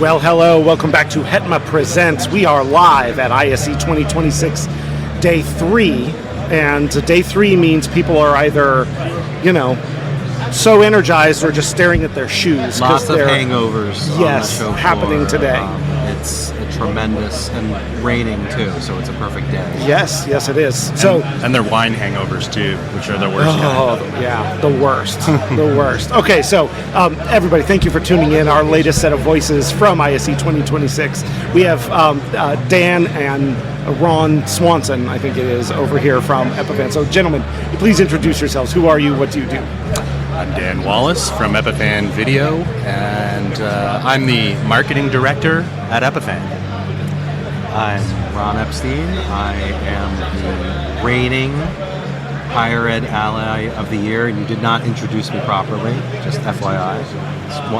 Well, hello, welcome back to HETMA Presents. We are live at ISE 2026 Day 3, and Day 3 means people are either, so energized or just staring at their shoes. Lots of hangovers yes, on the show happening floor. today. It's a tremendous, and raining too, so it's a perfect day. Yes, it is. And they're wine hangovers too, which are the worst. Yeah, the worst. The worst. Okay, so everybody, thank you for tuning in. Our latest set of voices from ISE 2026. We have Dan and Ron Swanson, I think it is, over here from Epiphan. So, gentlemen, please introduce yourselves. Who are you? What do you do? I'm Dan Wallace from Epiphan Video, and I'm the marketing director at Epiphan. I'm Ron Epstein. I am the reigning Higher Ed Ally of the Year. You did not introduce me properly, just FYI.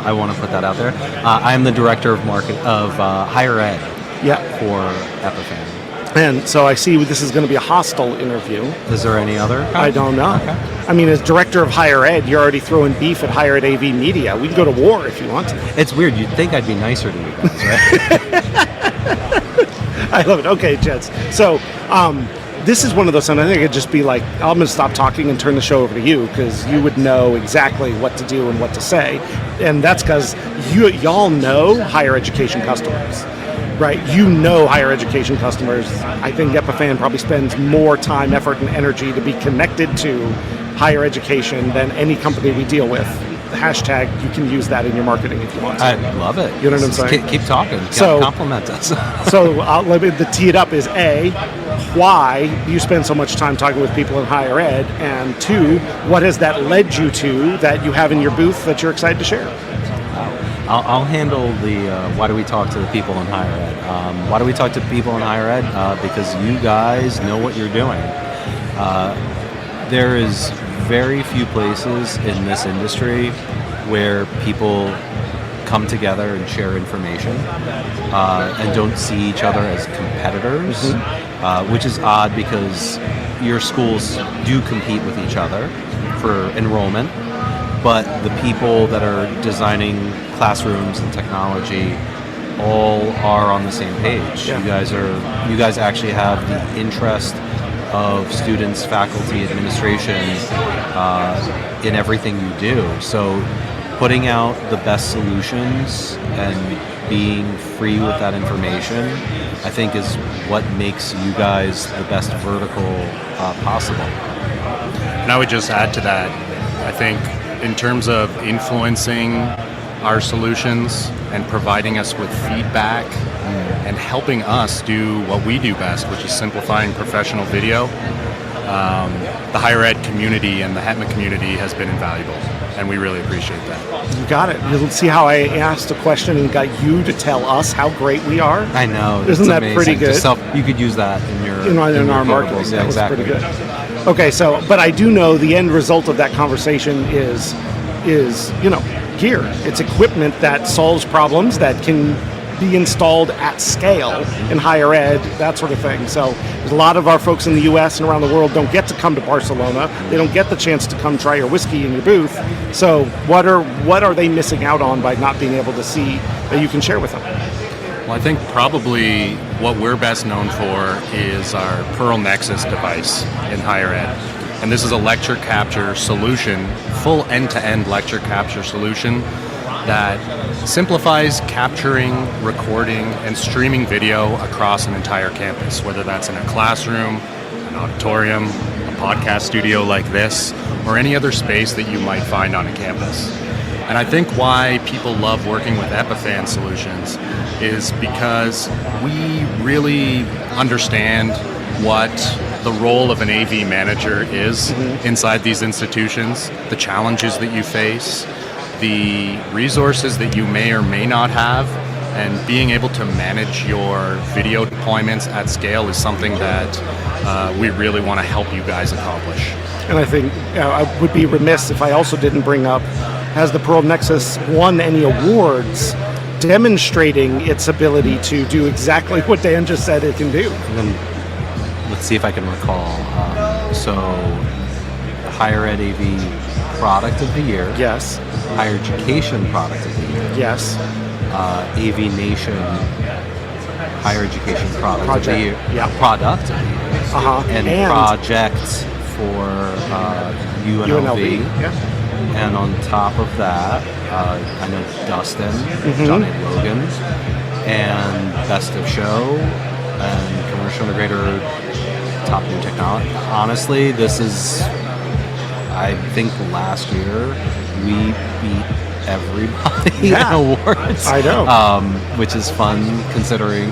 I want to put that out there. I am the director of Higher Ed for Epiphan. And so I see this is going to be a hostile interview. Is there any other? I don't know. Okay. I mean, as director of higher ed, you're already throwing beef at Higher Ed AV Media. We can go to war if you want to. It's weird. You'd think I'd be nicer to you guys, right? I love it. Okay, Jets. So this is one of those times I think it'd just be like, I'm going to stop talking and turn the show over to you because you would know exactly what to do and what to say. And that's because y'all know higher education customers. Right, higher education customers. I think Epiphan probably spends more time, effort, and energy to be connected to higher education than any company we deal with. The hashtag, you can use that in your marketing if you want to. I love it. You know what I'm saying? Keep talking. Compliment us. So let me tee it up is A, why you spend so much time talking with people in higher ed, and 2, what has that led you to that you have in your booth that you're excited to share? I'll handle the why do we talk to the people in higher ed. Why do we talk to people in higher ed? Because you guys know what you're doing. There is very few places in this industry where people come together and share information and don't see each other as competitors, which is odd because your schools do compete with each other for enrollment. But the people that are designing classrooms and technology all are on the same page. Yeah. You guys actually have the interest of students, faculty, administration in everything you do. So putting out the best solutions and being free with that information, I think, is what makes you guys the best vertical possible. And I would just add to that, I think, in terms of influencing our solutions and providing us with feedback and helping us do what we do best, which is simplifying professional video, the higher ed community and the HETMA community has been invaluable, and we really appreciate that. You got it. You'll see how I asked a question and got you to tell us how great we are? I know. Isn't that amazing. Pretty good? You could use that in your in our marketing. Yeah, exactly. Pretty good. Okay, but I do know the end result of that conversation is gear. It's equipment that solves problems that can be installed at scale in higher ed, that sort of thing. So a lot of our folks in the U.S. and around the world don't get to come to Barcelona. They don't get the chance to come try your whiskey in your booth. So what are they missing out on by not being able to see that you can share with them? Well, I think probably what we're best known for is our Pearl Nexus device in higher ed. And this is a lecture capture solution, full end-to-end lecture capture solution that simplifies capturing, recording, and streaming video across an entire campus, whether that's in a classroom, an auditorium, a podcast studio like this, or any other space that you might find on a campus. And I think why people love working with Epiphan solutions is because we really understand what the role of an AV manager is inside these institutions, the challenges that you face, the resources that you may or may not have, and being able to manage your video deployments at scale is something that we really want to help you guys accomplish. And I think I would be remiss if I also didn't bring up, has the Pearl Nexus won any awards demonstrating its ability to do exactly what Dan just said it can do? And then let's see if I can recall. So Higher Ed AV Product of the Year. Yes. Higher Education Product of the Year. Yes. AV Nation Higher Education Product of the Year. Yeah. Product of the Year. And Project for UNLV. Yeah. And on top of that, I know Dustin, Johnny Logan, and Best of Show, and Commercial Integrator, Top New Technology. Honestly, this is, I think last year we beat everybody in awards. I know. Which is fun considering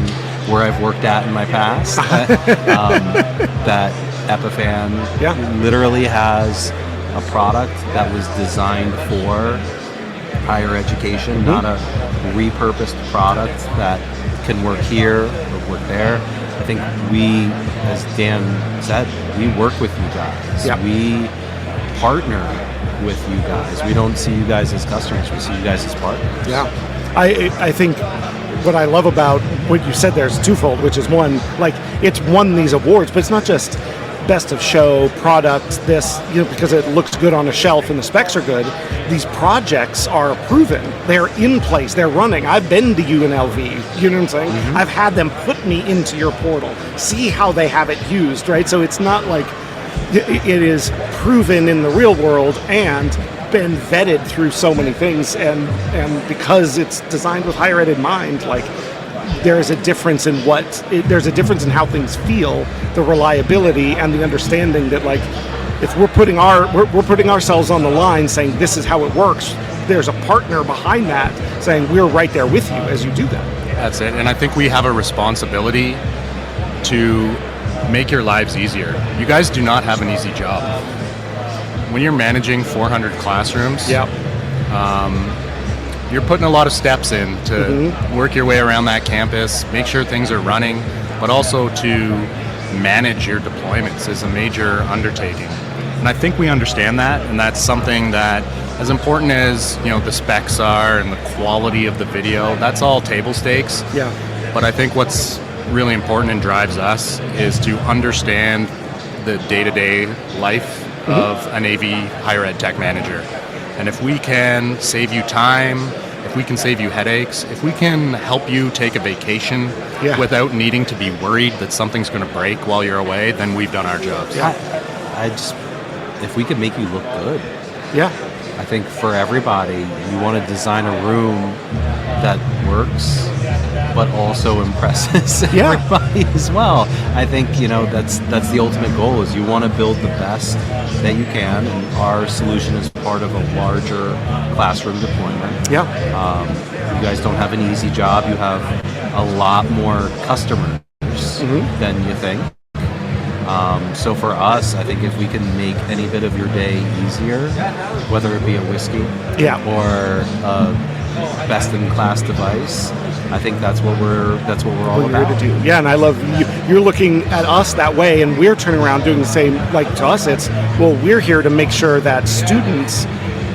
where I've worked at in my past. That Epiphan literally has a product that was designed for higher education, not a repurposed product that can work here or work there. I think we, as Dan said, we work with you guys. We partner with you guys. We don't see you guys as customers, we see you guys as partners. I think what I love about what you said there is twofold, which is one, like, it's won these awards, but it's not just Best of Show, product, this, because it looks good on a shelf and the specs are good. These projects are proven. They're in place. They're running. I've been to UNLV. You know what I'm saying? I've had them put me into your portal, see how they have it used, right? So it's not like it is proven in the real world and been vetted through so many things. And because it's designed with higher ed in mind, like, there's a difference in there's a difference in how things feel, the reliability and the understanding that, like, if we're putting ourselves on the line saying this is how it works, there's a partner behind that saying we're right there with you as you do that. That's it. And I think we have a responsibility to make your lives easier. You guys do not have an easy job. When you're managing 400 classrooms, you're putting a lot of steps in to work your way around that campus, make sure things are running, but also to manage your deployments is a major undertaking. And I think we understand that, and that's something that, as important as the specs are and the quality of the video, that's all table stakes. But I think what's really important and drives us is to understand the day-to-day life of an AV higher ed tech manager. And if we can save you time, if we can save you headaches, if we can help you take a vacation without needing to be worried that something's going to break while you're away, then we've done our jobs. If we can make you look good. I think for everybody, you want to design a room that works, but also impresses everybody as well. I think that's the ultimate goal. Is you want to build the best that you can, and our solution is part of a larger classroom deployment. You guys don't have an easy job. You have a lot more customers than you think. So for us, I think if we can make any bit of your day easier, whether it be a whiskey or a best-in-class device, I think that's what we're all about. Here to do. And I love you're looking at us that way, and we're turning around doing the same. Like, to us, it's, well, we're here to make sure that students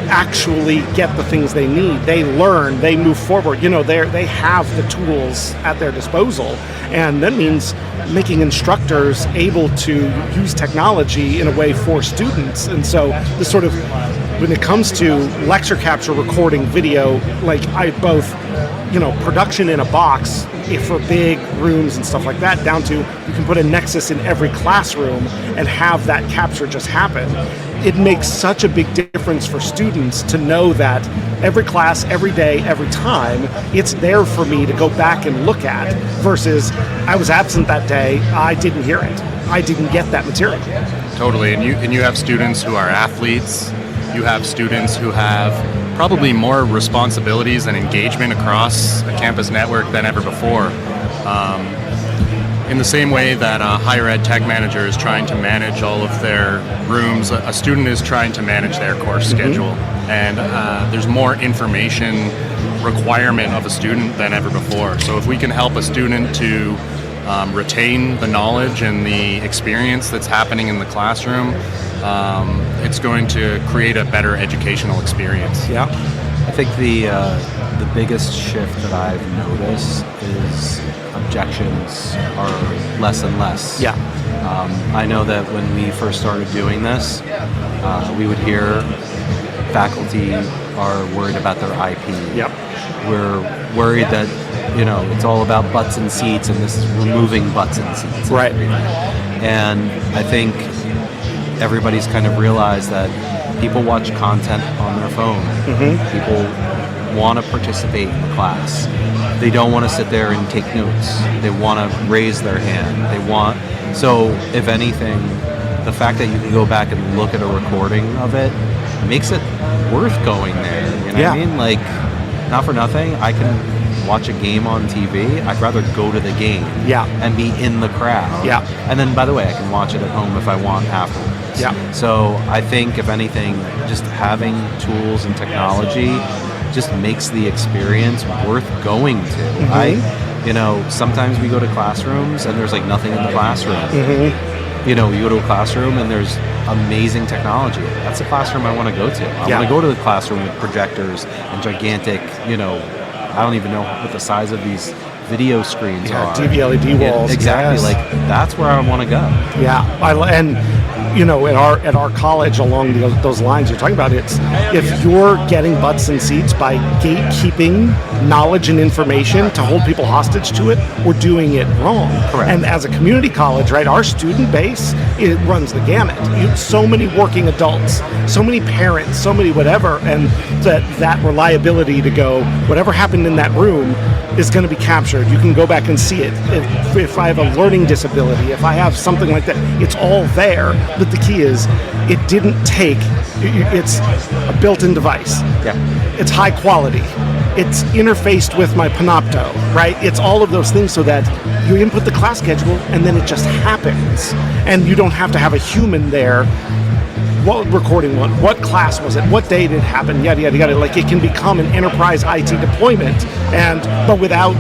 actually get the things they need. They learn, they move forward. They have the tools at their disposal, and that means making instructors able to use technology in a way for students. And so this sort of, when it comes to lecture capture, recording, video, like, I both, production in a box for big rooms and stuff like that, down to you can put a Nexus in every classroom and have that capture just happen. It makes such a big difference for students to know that every class, every day, every time, it's there for me to go back and look at, versus I was absent that day, I didn't hear it, I didn't get that material. Totally. And you have students who are athletes, you have students who have probably more responsibilities and engagement across a campus network than ever before. In the same way that a higher ed tech manager is trying to manage all of their rooms, a student is trying to manage their course schedule. And there's more information requirement of a student than ever before. So if we can help a student to retain the knowledge and the experience that's happening in the classroom, it's going to create a better educational experience. I think the biggest shift that I've noticed is objections are less and less. I know that when we first started doing this, we would hear faculty are worried about their IP. Yep. We're worried that, it's all about butts and seats, and this is removing butts and seats. Right. And I think everybody's kind of realized that people watch content on their phone. People want to participate in the class. They don't want to sit there and take notes. They want to raise their hand. So if anything, the fact that you can go back and look at a recording of it makes it worth going there. You know what I mean? Like, not for nothing, I can watch a game on TV. I'd rather go to the game and be in the crowd. And then, by the way, I can watch it at home if I want afterwards. So I think, if anything, just having tools and technology just makes the experience worth going to. Sometimes we go to classrooms and there's like nothing in the classroom. You go to a classroom and there's amazing technology. That's the classroom I want to go to. I want to go to the classroom with projectors and gigantic, I don't even know what the size of these video screens are. DV LED walls. Exactly. Like, that's where I want to go. And at our college, along those lines you're talking about, it's if you're getting butts and seats by gatekeeping knowledge and information to hold people hostage to it, we're doing it wrong. Correct. And as a community college, right, our student base, it runs the gamut. So many working adults, so many parents, so many whatever, and that reliability to go, whatever happened in that room is going to be captured. You can go back and see it. If I have a learning disability, if I have something like that, it's all there. But the key is, it didn't take, it's a built-in device. It's high quality. It's interfaced with my Panopto, right? It's all of those things so that you input the class schedule and then it just happens. And you don't have to have a human there. What recording one? What class was it? What day did it happen? Yada yada yada. Like, it can become an enterprise IT deployment, but without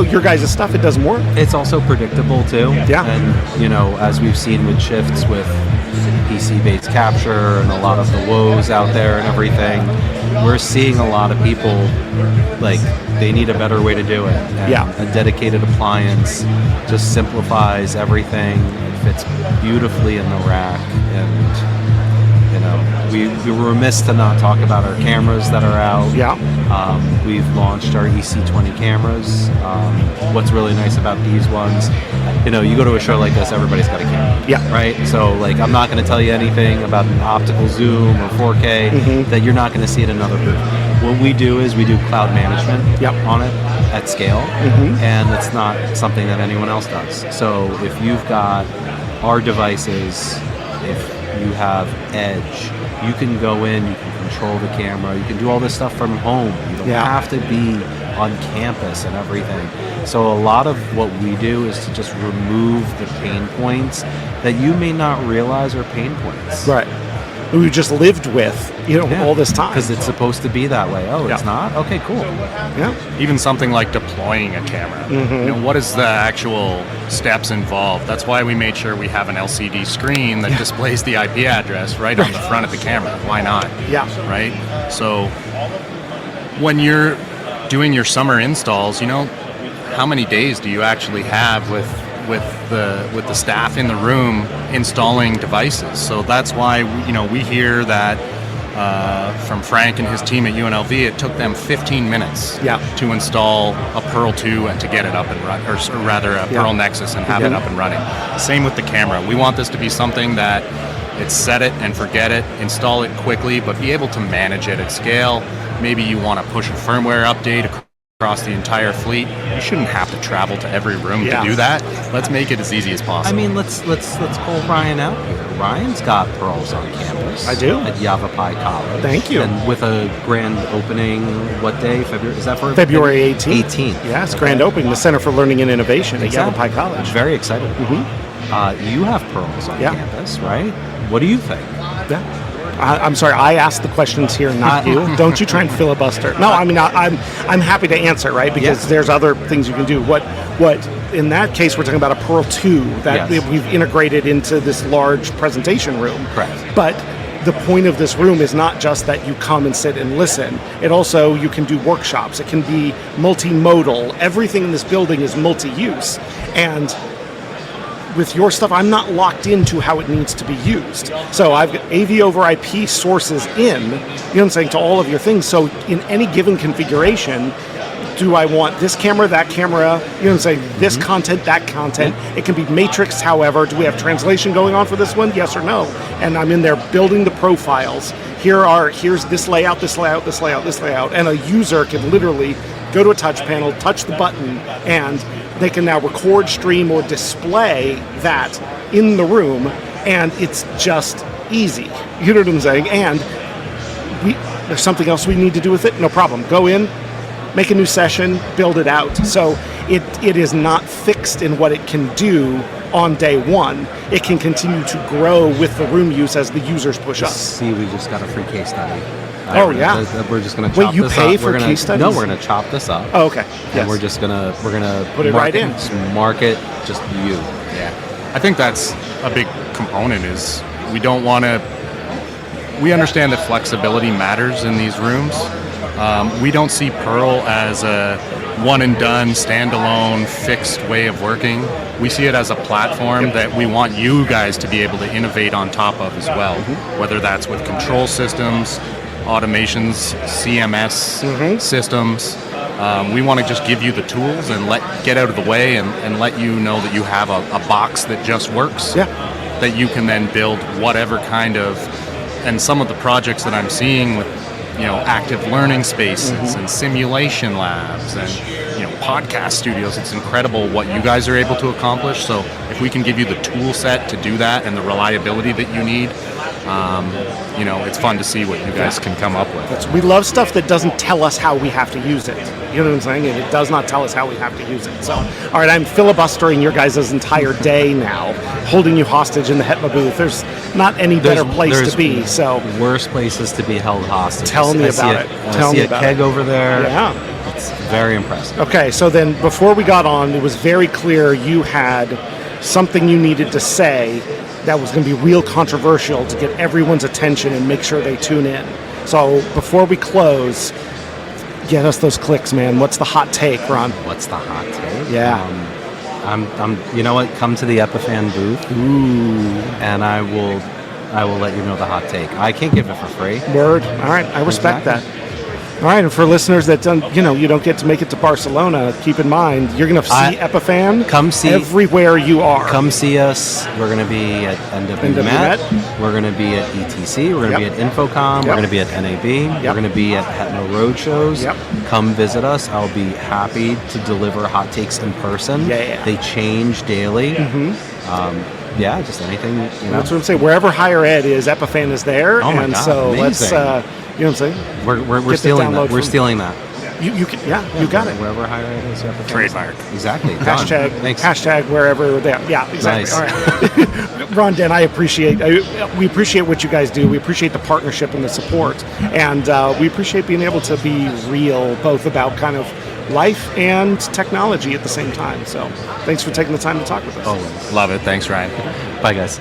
your guys' stuff, it doesn't work. It's also predictable too. And as we've seen with shifts with PC-based capture and a lot of the woes out there and everything, we're seeing a lot of people like they need a better way to do it. And a dedicated appliance just simplifies everything. It fits beautifully in the rack, and we were remiss to not talk about our cameras that are out. We've launched our EC20 cameras. What's really nice about these ones, you go to a show like this, everybody's got a camera. Right? So, like, I'm not going to tell you anything about an optical zoom or 4K that you're not going to see at another booth. What we do is we do cloud management on it at scale, and it's not something that anyone else does. So if you've got our devices, if you have Edge, you can go in, you can control the camera, you can do all this stuff from home. You don't have to be on campus and everything. So a lot of what we do is to just remove the pain points that you may not realize are pain points. Right. We just lived with, all this time. Because it's supposed to be that way. Oh, it's not? Okay, cool. Even something like deploying a camera. What is the actual steps involved? That's why we made sure we have an LCD screen that displays the IP address right on the front of the camera. Why not? Right? So when you're doing your summer installs, how many days do you actually have with the staff in the room installing devices? So that's why we hear that from Frank and his team at UNLV, it took them 15 minutes to install a Pearl 2 and to get it up and running, or rather a Pearl Nexus and have it up and running. Same with the camera. We want this to be something that it's set it and forget it, install it quickly, but be able to manage it at scale. Maybe you want to push a firmware update across the entire fleet. You shouldn't have to travel to every room to do that. Let's make it as easy as possible. I mean, let's call Ryan out here. Ryan's got Pearls on campus. I do. At Yavapai College. Thank you. And with a grand opening, what day? February? Is that for February 18th? 18th. Yes, grand opening, the Center for Learning and Innovation at Yavapai College. Very excited. You have Pearls on campus, right? What do you think? I'm sorry, I asked the questions here, not you. Don't you try and filibuster. No, I mean, I'm happy to answer, right? Because there's other things you can do. What in that case, we're talking about a Pearl 2 that we've integrated into this large presentation room. Correct. But the point of this room is not just that you come and sit and listen. It also, you can do workshops. It can be multimodal. Everything in this building is multi-use. And with your stuff, I'm not locked into how it needs to be used. So I've got AV over IP sources in, you know what I'm saying, to all of your things. So in any given configuration, do I want this camera, that camera, you know what I'm saying, this content, that content. It can be matrixed, however. Do we have translation going on for this one? Yes or no? And I'm in there building the profiles. Here's this layout, this layout, this layout, this layout. And a user can literally go to a touch panel, touch the button, and they can now record, stream, or display that in the room, and it's just easy. You know what I'm saying? And there's something else we need to do with it? No problem. Go in, make a new session, build it out. So it is not fixed in what it can do on day one. It can continue to grow with the room use as the users push us. See, we just got a free case study. We're just going to chop this up. Wait, you pay for case studies? No, we're going to chop this up. Oh, okay. And we're gonna put it right in. Market just you. Yeah, I think that's a big component. Is we don't want to. We understand that flexibility matters in these rooms. We don't see Pearl as a one and done, standalone, fixed way of working. We see it as a platform that we want you guys to be able to innovate on top of as well. Whether that's with control systems, automations, CMS systems. We want to just give you the tools and get out of the way and let you know that you have a box that just works. Yeah. That you can then build whatever kind of, and some of the projects that I'm seeing with, active learning spaces and simulation labs and, podcast studios, it's incredible what you guys are able to accomplish. So if we can give you the tool set to do that and the reliability that you need, it's fun to see what you guys can come up with. We love stuff that doesn't tell us how we have to use it. You know what I'm saying? And it does not tell us how we have to use it. So, all right, I'm filibustering your guys' entire day now, holding you hostage in the HETMA booth. There's not any better place to be. So worse places to be held hostage. Tell me about it. Tell me about it. A keg over there. Yeah. It's very impressive. Okay, so then before we got on, it was very clear you had something you needed to say that was going to be real controversial to get everyone's attention and make sure they tune in. So before we close, get us those clicks, man. What's the hot take, Ron? What's the hot take? Yeah. You know what? Come to the Epiphan booth. Ooh. And I will let you know the hot take. I can't give it for free. Word. All right. I respect that. All right, and for listeners that you don't get to make it to Barcelona, keep in mind you're going to see Epiphan. Come see everywhere you are. Come see us. We're going to be at NWMet. We're going to be at ETC. We're going to be at Infocom. We're going to be at NAB. We're going to be at HETMA roadshows. Come visit us. I'll be happy to deliver hot takes in person. Yeah. They change daily. Just anything. That's what I'm saying. Wherever higher ed is, Epiphan is there. Oh my God, so amazing. Let's. You know what I'm saying? We're stealing that. We're stealing that. You got it. Wherever higher ed is, trademark. Exactly. Hashtag wherever they are. Yeah, exactly. Nice. All right. Ron, Dan, we appreciate what you guys do. We appreciate the partnership and the support, and we appreciate being able to be real, both about kind of life and technology at the same time. So, thanks for taking the time to talk with us. Always. Love it. Thanks, Ryan. Bye, guys.